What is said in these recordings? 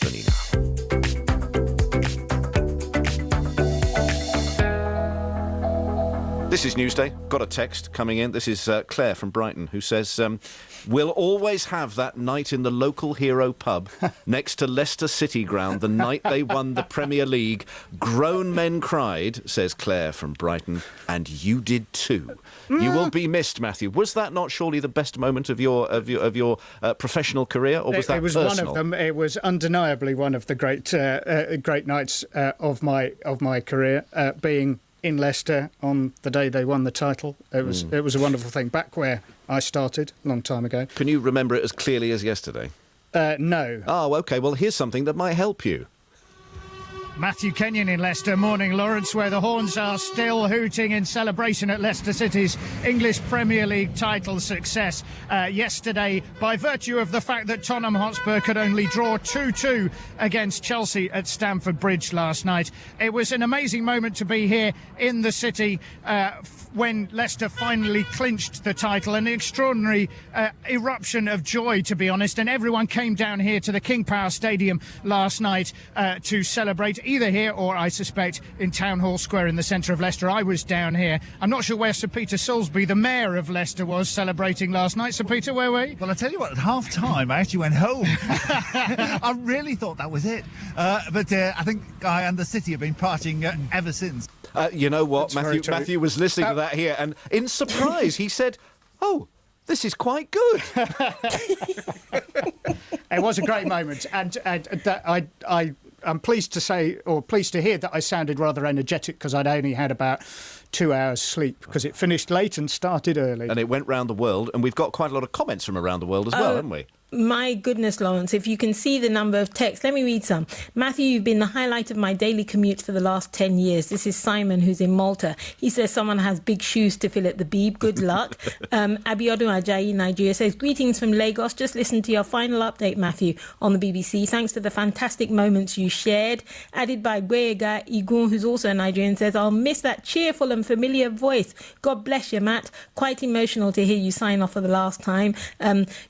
Bonina. This is Newsday. Got a text coming in. This is Claire from Brighton, who says, we'll always have that night in the local hero pub next to Leicester City ground the night they won the Premier League. Grown men cried, says Claire from Brighton, and you did too. You will be missed, Matthew. Was that not surely the best moment of your professional career, or was that it was personal? One of them. It was undeniably one of the great nights of my career, being in Leicester on the day they won the title. It was a wonderful thing. Back where I started, a long time ago. Can you remember it as clearly as yesterday? No. Oh, OK. Well, here's something that might help you. Matthew Kenyon in Leicester. Morning, Lawrence, where the horns are still hooting in celebration at Leicester City's English Premier League title success yesterday, by virtue of the fact that Tottenham Hotspur could only draw 2-2 against Chelsea at Stamford Bridge last night. It was an amazing moment to be here in the city when Leicester finally clinched the title. An extraordinary eruption of joy, to be honest, and everyone came down here to the King Power Stadium last night to celebrate, either here or, I suspect, in Town Hall Square in the centre of Leicester. I was down here. I'm not sure where Sir Peter Soulsby, the mayor of Leicester, was celebrating last night. Sir Peter, where were you? Well, I tell you what, at half-time, I actually went home. I really thought that was it. But I think I and the city have been partying ever since. You know what, That's Matthew was listening to that here, and in surprise, he said, "Oh, this is quite good." It was a great moment, and I'm pleased to say, or pleased to hear, that I sounded rather energetic because I'd only had about 2 hours sleep, because it finished late and started early. And it went round the world, and we've got quite a lot of comments from around the world as well, haven't we? My goodness, Lawrence, if you can see the number of texts, let me read some. Matthew, you've been the highlight of my daily commute for the last 10 years. This is Simon, who's in Malta. He says someone has big shoes to fill at the Beeb. Good luck. Abiodun Ajayi, Nigeria, says, greetings from Lagos. Just listen to your final update, Matthew, on the BBC. Thanks for the fantastic moments you shared. Added by Gwega Igun, who's also a Nigerian, says, I'll miss that cheerful and familiar voice. God bless you, Matt. Quite emotional to hear you sign off for the last time.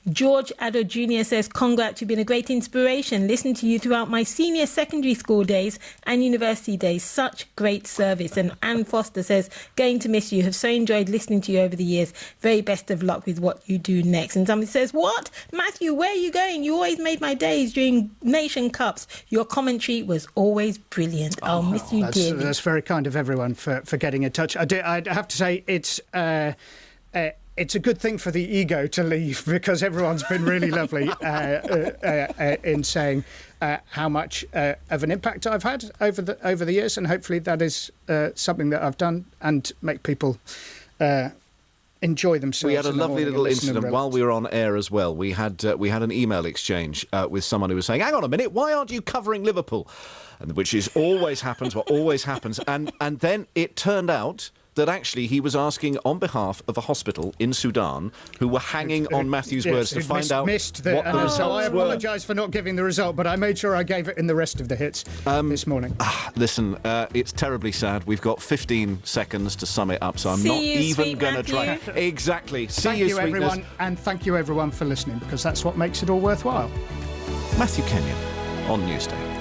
George Addo Jr. says, congrats, you've been a great inspiration. Listen to you throughout my senior secondary school days and university days. Such great service. And Anne Foster says, going to miss you. Have so enjoyed listening to you over the years. Very best of luck with what you do next. And somebody says, what? Matthew, where are you going? You always made my days during Nation Cups. Your commentary was always brilliant. I'll miss you dearly. That's very kind of everyone for getting in touch. I have to say, it's a good thing for the ego to leave, because everyone's been really lovely in saying how much of an impact I've had over the years, and hopefully that is something that I've done and make people enjoy themselves. We had a lovely little incident while we were on air as well. We had an email exchange with someone who was saying, hang on a minute, why aren't you covering Liverpool? And which is always happens, what always happens. And then it turned out that actually he was asking on behalf of a hospital in Sudan who were hanging on Matthew's words to find out missed the what the results So I were. apologise for not giving the result, but I made sure I gave it in the rest of the hits this morning. Listen, it's terribly sad. We've got 15 seconds to sum it up, so I'm See not you, even going to try. Matthew. Exactly. Thank you, everyone, and thank you, everyone, for listening, because that's what makes it all worthwhile. Matthew Kenyon on Newsday.